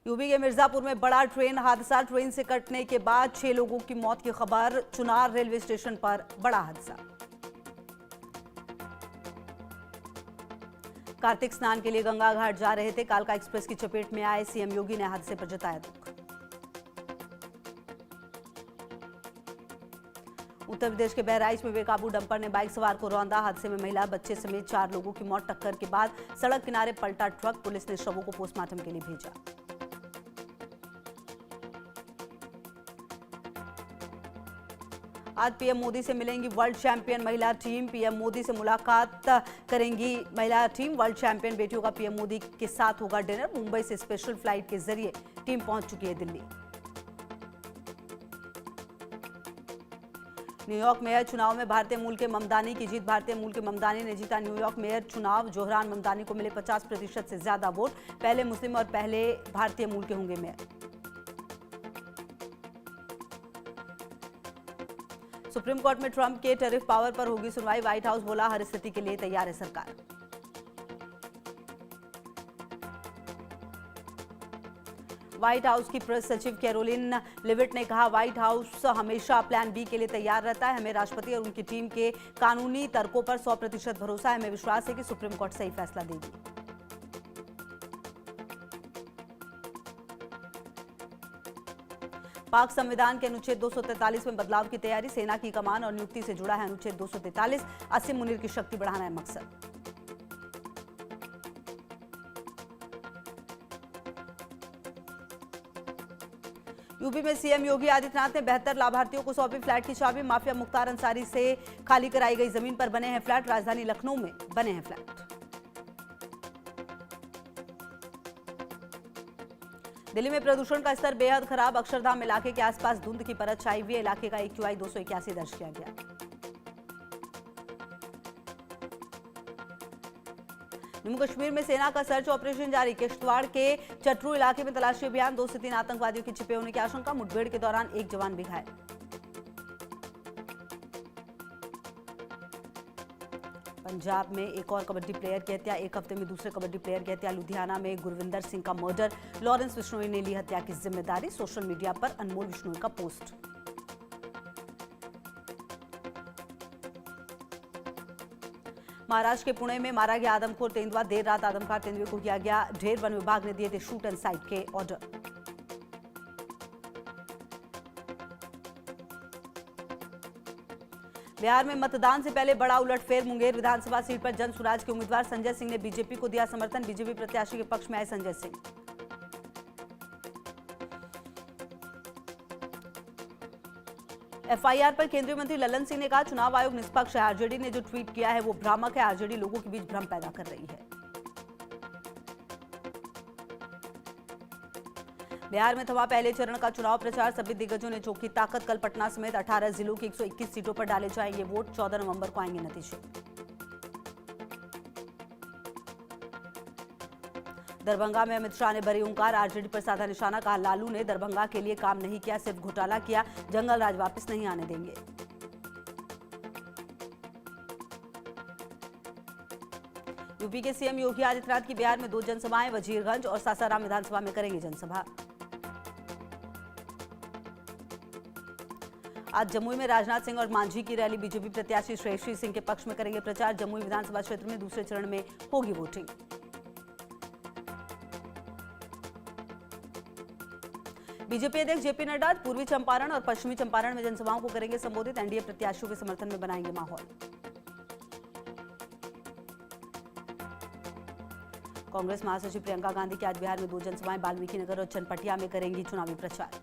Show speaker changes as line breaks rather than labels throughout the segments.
UP के मिर्जापुर में बड़ा ट्रेन हादसा। ट्रेन से कटने के बाद 6 लोगों की मौत की खबर। चुनार रेलवे स्टेशन पर बड़ा हादसा। कार्तिक स्नान के लिए गंगा घाट जा रहे थे, कालका एक्सप्रेस की चपेट में आए। सीएम योगी ने हादसे पर जताया दुख। उत्तर प्रदेश के बहराइच में बेकाबू डंपर ने बाइक सवार को रौंदा। हादसे में महिला, बच्चे समेत 4 लोगों की मौत। टक्कर के बाद सड़क किनारे पलटा ट्रक। पुलिस ने शवों को पोस्टमार्टम के लिए भेजा। आज पीएम मोदी से मिलेंगी वर्ल्ड चैंपियन महिला टीम। पीएम मोदी से मुलाकात करेंगी महिला टीम। वर्ल्ड चैंपियन बेटियों का पीएम मोदी के साथ होगा डिनर। मुंबई से स्पेशल फ्लाइट के जरिए टीम पहुंच चुकी है दिल्ली। न्यूयॉर्क मेयर चुनाव में भारतीय मूल के ममदानी की जीत। भारतीय मूल के ममदानी ने जीता न्यूयॉर्क मेयर चुनाव। जोहरान ममदानी को मिले 50% से ज्यादा वोट। पहले मुस्लिम और पहले भारतीय मूल के होंगे मेयर। सुप्रीम कोर्ट में ट्रंप के टैरिफ पावर पर होगी सुनवाई। व्हाइट हाउस बोला हर स्थिति के लिए तैयार है सरकार। व्हाइट हाउस की प्रेस सचिव कैरोलिन लिविट ने कहा, व्हाइट हाउस हमेशा प्लान बी के लिए तैयार रहता है। हमें राष्ट्रपति और उनकी टीम के कानूनी तर्कों पर 100% भरोसा है। हमें विश्वास है कि सुप्रीम कोर्ट सही फैसला देगी। पाक संविधान के अनुच्छेद 243 में बदलाव की तैयारी। सेना की कमान और नियुक्ति से जुड़ा है अनुच्छेद 243। असीम मुनीर की शक्ति बढ़ाना है मकसद। यूपी में सीएम योगी आदित्यनाथ ने 72 लाभार्थियों को सौंपी फ्लैट की चाबी। माफिया मुख्तार अंसारी से खाली कराई गई जमीन पर बने हैं फ्लैट। राजधानी लखनऊ में बने हैं फ्लैट। दिल्ली में प्रदूषण का स्तर बेहद खराब। अक्षरधाम इलाके के आसपास धुंध की परत छाई हुई है। इलाके का AQI 281 दर्ज किया गया। जम्मू कश्मीर में सेना का सर्च ऑपरेशन जारी। किश्तवाड़ के चटरू इलाके में तलाशी अभियान। 2 से 3 आतंकवादियों के छिपे होने की आशंका। मुठभेड़ के दौरान 1 जवान भी घायल। पंजाब में एक और कबड्डी प्लेयर की हत्या। एक हफ्ते में दूसरे कबड्डी प्लेयर की हत्या। लुधियाना में गुरविंदर सिंह का मर्डर। लॉरेंस बिश्नोई ने ली हत्या की जिम्मेदारी। सोशल मीडिया पर अनमोल बिश्नोई का पोस्ट। महाराष्ट्र के पुणे में मारा गया आदमखोर तेंदुआ। देर रात आदमखार तेंदुए को किया गया ढेर। वन विभाग ने दिए थे शूट एंड साइट के ऑर्डर। बिहार में मतदान से पहले बड़ा उलटफेर। मुंगेर विधानसभा सीट पर जन स्वराज के उम्मीदवार संजय सिंह ने बीजेपी को दिया समर्थन। बीजेपी प्रत्याशी के पक्ष में आए संजय सिंह। एफआईआर पर केंद्रीय मंत्री लल्लन सिंह ने कहा, चुनाव आयोग निष्पक्ष है। आरजेडी ने जो ट्वीट किया है वो भ्रामक है। आरजेडी लोगों के बीच भ्रम पैदा कर रही है। बिहार में थमा पहले चरण का चुनाव प्रचार। सभी दिग्गजों ने झोंकी ताकत। कल पटना समेत 18 जिलों की 121 सीटों पर डाले जाएंगे वोट। 14 नवंबर को आएंगे नतीजे। दरभंगा में अमित शाह ने भरी हुंकार। आरजेडी पर साधा निशाना। कहा, लालू ने दरभंगा के लिए काम नहीं किया, सिर्फ घोटाला किया। जंगल राज वापस नहीं आने देंगे। यूपी के सीएम योगी आदित्यनाथ की बिहार में 2 जनसभाएं। वजीरगंज और सासाराम विधानसभा में करेंगे जनसभा। आज जमुई में राजनाथ सिंह और मांझी की रैली। बीजेपी प्रत्याशी श्रेयसी सिंह के पक्ष में करेंगे प्रचार। जमुई विधानसभा क्षेत्र में दूसरे चरण में होगी वोटिंग। बीजेपी अध्यक्ष जेपी नड्डा पूर्वी चंपारण और पश्चिमी चंपारण में जनसभाओं को करेंगे संबोधित। एनडीए प्रत्याशियों के समर्थन में बनाएंगे माहौल। कांग्रेस महासचिव प्रियंका गांधी की आज बिहार में 2 जनसभाएं। वाल्मीकि नगर और चनपटिया में करेंगी चुनावी प्रचार।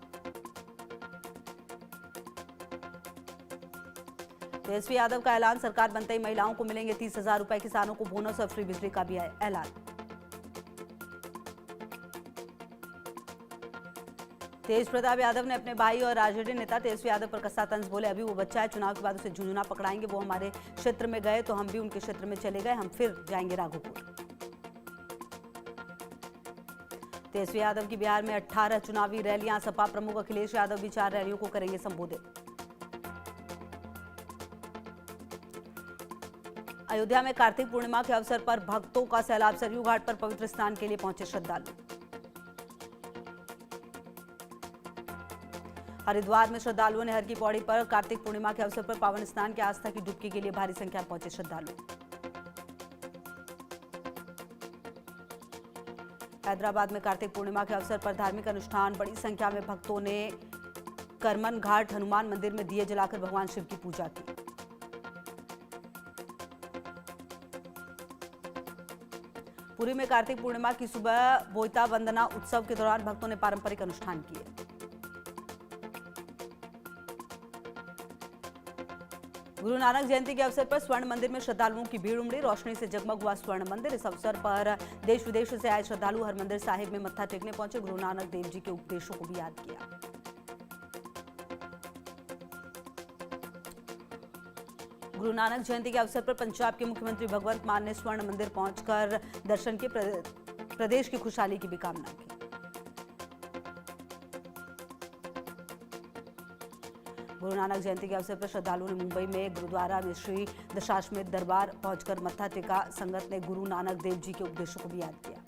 तेजस्वी यादव का ऐलान। सरकार बनते ही महिलाओं को मिलेंगे 30,000 रुपए। किसानों को बोनस और फ्री बिजली का भी है ऐलान। तेज प्रताप यादव ने अपने भाई और आरजेडी नेता तेजस्वी यादव पर कसा तंज बोले, अभी वो बच्चा है, चुनाव के बाद उसे झुंझुना पकड़ाएंगे। वो हमारे क्षेत्र में गए तो हम भी उनके क्षेत्र में चले गए, हम फिर जाएंगे राघोपुर। तेजस्वी यादव की बिहार में 18 चुनावी रैलियां। सपा प्रमुख अखिलेश यादव भी 4 रैलियों को करेंगे संबोधित। अयोध्या में कार्तिक पूर्णिमा के अवसर पर भक्तों का सैलाब। सरयू घाट पर पवित्र स्नान के लिए पहुंचे श्रद्धालु। हरिद्वार में श्रद्धालुओं ने हर की पौड़ी पर कार्तिक पूर्णिमा के अवसर पर पावन स्नान की आस्था की डुबकी के लिए भारी संख्या में पहुंचे श्रद्धालु। हैदराबाद में कार्तिक पूर्णिमा के अवसर पर धार्मिक अनुष्ठान, बड़ी संख्या में भक्तों ने करमन घाट हनुमान मंदिर में दिए जलाकर भगवान शिव की पूजा की। पुरी में कार्तिक पूर्णिमा की सुबह बोईता वंदना उत्सव के दौरान भक्तों ने पारंपरिक अनुष्ठान किए। गुरु नानक जयंती के अवसर पर स्वर्ण मंदिर में श्रद्धालुओं की भीड़ उमड़ी। रोशनी से जगमग हुआ स्वर्ण मंदिर। इस अवसर पर देश विदेश से आए श्रद्धालु हरमंदिर साहिब में मत्था टेकने पहुंचे। गुरु नानक देव जी के उपदेशों को भी याद किया। गुरु नानक जयंती के अवसर पर पंजाब के मुख्यमंत्री भगवंत मान ने स्वर्ण मंदिर पहुंचकर दर्शन किए। प्रदेश की खुशहाली की भी कामना की। गुरु नानक जयंती के अवसर पर श्रद्धालुओं ने मुंबई में गुरुद्वारा में श्री दशाश्वमेध दरबार पहुंचकर मत्था टेका। संगत ने गुरु नानक देव जी के उपदेशों को भी याद किया।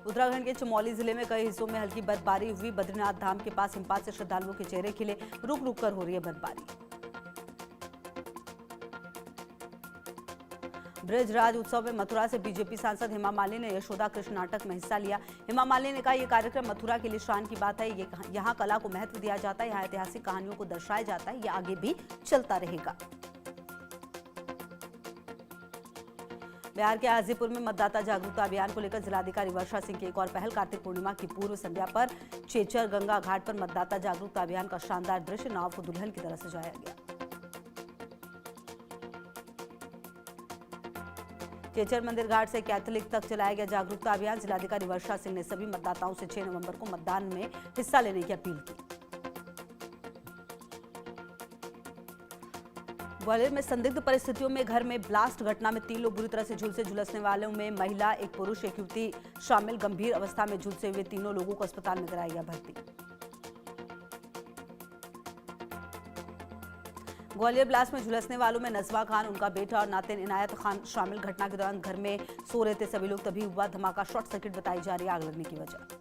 उत्तराखंड के चमोली जिले में कई हिस्सों में हल्की बर्फबारी हुई। बद्रीनाथ धाम के पास हिमपात से श्रद्धालुओं के चेहरे खिले। रुक रुक कर हो रही है बर्फबारी। ब्रजराज उत्सव में मथुरा से बीजेपी सांसद हेमा मालिनी ने यशोदा कृष्ण नाटक में हिस्सा लिया। हेमा मालिनी ने कहा, यह कार्यक्रम मथुरा के लिए शान की बात है। यहाँ कला को महत्व दिया जाता है, यहाँ ऐतिहासिक कहानियों को दर्शाया जाता है। यह आगे भी चलता रहेगा। बिहार के हाजीपुर में मतदाता जागरूकता अभियान को लेकर जिलाधिकारी वर्षा सिंह की एक और पहल। कार्तिक पूर्णिमा की पूर्व संध्या पर चेचर गंगा घाट पर मतदाता जागरूकता अभियान का शानदार दृश्य। नाव को दुल्हन की तरह सजाया गया। चेचर मंदिर घाट से कैथोलिक तक चलाया गया जागरूकता अभियान। जिलाधिकारी वर्षा सिंह ने सभी मतदाताओं से 6 नवंबर को मतदान में हिस्सा लेने की अपील की। ग्वालियर में संदिग्ध परिस्थितियों में घर में ब्लास्ट घटना में 3 लोग बुरी तरह से झुलसने वालों में महिला, एक पुरुष, एक युवती शामिल। गंभीर अवस्था में झुलसे हुए तीनों लोगों को अस्पताल में कराया गया भर्ती। ग्वालियर ब्लास्ट में झुलसने वालों में नजवा खान, उनका बेटा और नातिन इनायत खान शामिल। घटना के दौरान घर में सो रहे थे सभी लोग, तभी हुआ धमाका। शॉर्ट सर्किट बताई जा रही है आग लगने की वजह।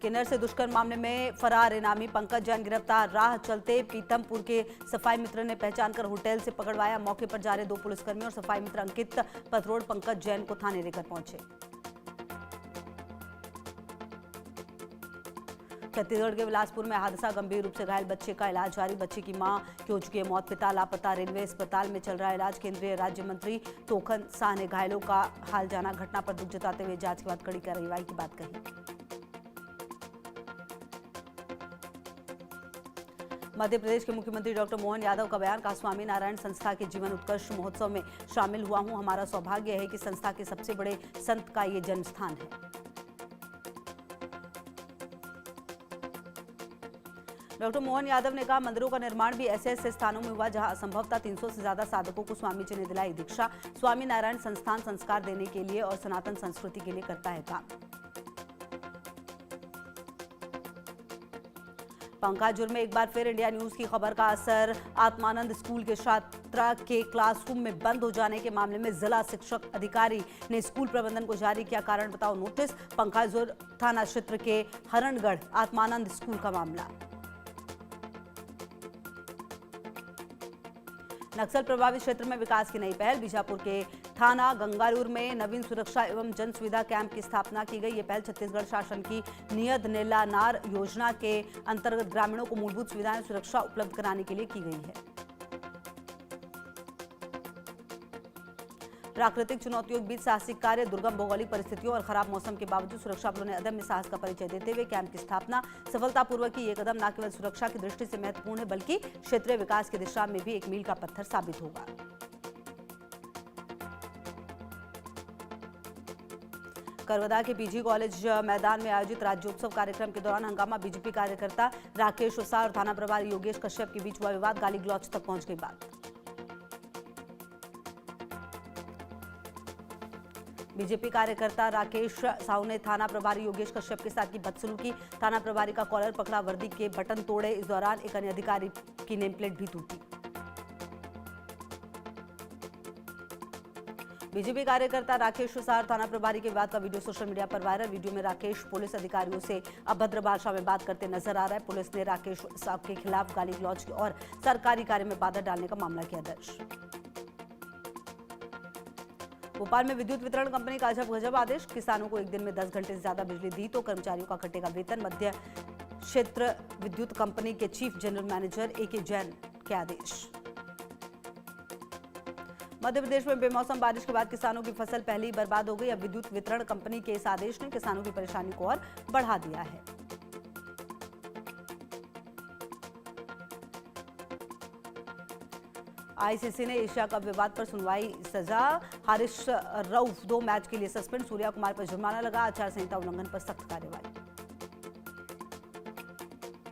किन्नर से दुष्कर्म मामले में फरार इनामी पंकज जैन गिरफ्तार। राह चलते पीतमपुर के सफाई मित्र ने पहचान कर होटल से पकड़वाया। मौके पर जा रहे 2 पुलिसकर्मी और सफाई मित्र अंकित पथरोड पंकज जैन को थाने लेकर पहुंचे। छत्तीसगढ़ के बिलासपुर में हादसा, गंभीर रूप से घायल बच्चे का इलाज जारी। बच्चे की मां की हो चुकी है मौत, पिता लापता। रेलवे अस्पताल में चल रहा है इलाज। केंद्रीय राज्य मंत्री तोखन शाह ने घायलों का हाल जाना। घटना पर दुख जताते हुए जांच के बाद कड़ी कार्रवाई की बात कही। मध्य प्रदेश के मुख्यमंत्री डॉक्टर मोहन यादव का बयान। कहा, स्वामी नारायण संस्था के जीवन उत्कर्ष महोत्सव में शामिल हुआ हूं। हमारा सौभाग्य है कि संस्था के सबसे बड़े संत का ये जन्म स्थान है। डॉक्टर मोहन यादव ने कहा, मंदिरों का निर्माण भी ऐसे स्थानों में हुआ जहां असंभवतः 300 से ज्यादा साधकों को स्वामी जी ने दिलाई दीक्षा। स्वामी नारायण संस्थान संस्कार देने के लिए और सनातन संस्कृति के लिए करता है काम। पंकाजुर में एक बार फिर इंडिया न्यूज की खबर का असर। आत्मानंद स्कूल के छात्रा के क्लासरूम में बंद हो जाने के मामले में जिला शिक्षक अधिकारी ने स्कूल प्रबंधन को जारी किया कारण बताओ नोटिस। पंकाजुर थाना क्षेत्र के हरणगढ़ आत्मानंद स्कूल का मामला। नक्सल प्रभावित क्षेत्र में विकास की नई पहल। बीजापुर के थाना गंगारूर में नवीन सुरक्षा एवं जन सुविधा कैंप की स्थापना की गई। ये पहल छत्तीसगढ़ शासन की नियत नेलानार योजना के अंतर्गत ग्रामीणों को मूलभूत सुविधाएं सुरक्षा उपलब्ध कराने के लिए की गई है। प्राकृतिक चुनौतियों के बीच साहसिक कार्य। दुर्गम भौगोलिक परिस्थितियों और खराब मौसम के बावजूद सुरक्षा बलों ने अदम्य साहस का परिचय देते हुए कैंप की स्थापना सफलतापूर्वक की। ये कदम न केवल सुरक्षा की दृष्टि से महत्वपूर्ण है बल्कि क्षेत्रीय विकास की दिशा में भी एक मील का पत्थर साबित होगा। करवदा के पीजी कॉलेज मैदान में आयोजित राज्योत्सव कार्यक्रम के दौरान हंगामा। बीजेपी कार्यकर्ता राकेश ओसा और थाना प्रभारी योगेश कश्यप के बीच हुआ विवाद। गाली गलौज तक पहुंच गई बात। बीजेपी कार्यकर्ता राकेश साहू ने थाना प्रभारी योगेश कश्यप के साथ की बदसलूकी। थाना प्रभारी का कॉलर पकड़ा, वर्दी के बटन तोड़े। इस दौरान एक अन्य अधिकारी की नेम प्लेट भी टूटी। बीजेपी कार्यकर्ता राकेश सार थाना प्रभारी के विवाद का वीडियो सोशल मीडिया पर वायरल। वीडियो में राकेश पुलिस अधिकारियों से अभद्र भाषा में बात करते नजर आ रहा है। पुलिस ने राकेश साहब के खिलाफ गाली गलौज और सरकारी कार्य में बाधा डालने का मामला किया दर्ज। भोपाल में विद्युत वितरण कंपनी का अजब गजब आदेश। किसानों को एक दिन में 10 घंटे से ज्यादा बिजली दी तो कर्मचारियों का कटेगा वेतन। मध्य क्षेत्र विद्युत कंपनी के chief general manager AK Jain के आदेश। मध्य प्रदेश में बेमौसम बारिश के बाद किसानों की फसल पहले ही बर्बाद हो गई। अब विद्युत वितरण कंपनी के इस आदेश ने किसानों की परेशानी को और बढ़ा दिया है। ICC ने एशिया कप विवाद पर सुनवाई सजा। हारिस रऊफ 2 मैच के लिए सस्पेंड। सूर्या कुमार पर जुर्माना लगा। आचार संहिता उल्लंघन पर सख्त कार्रवाई।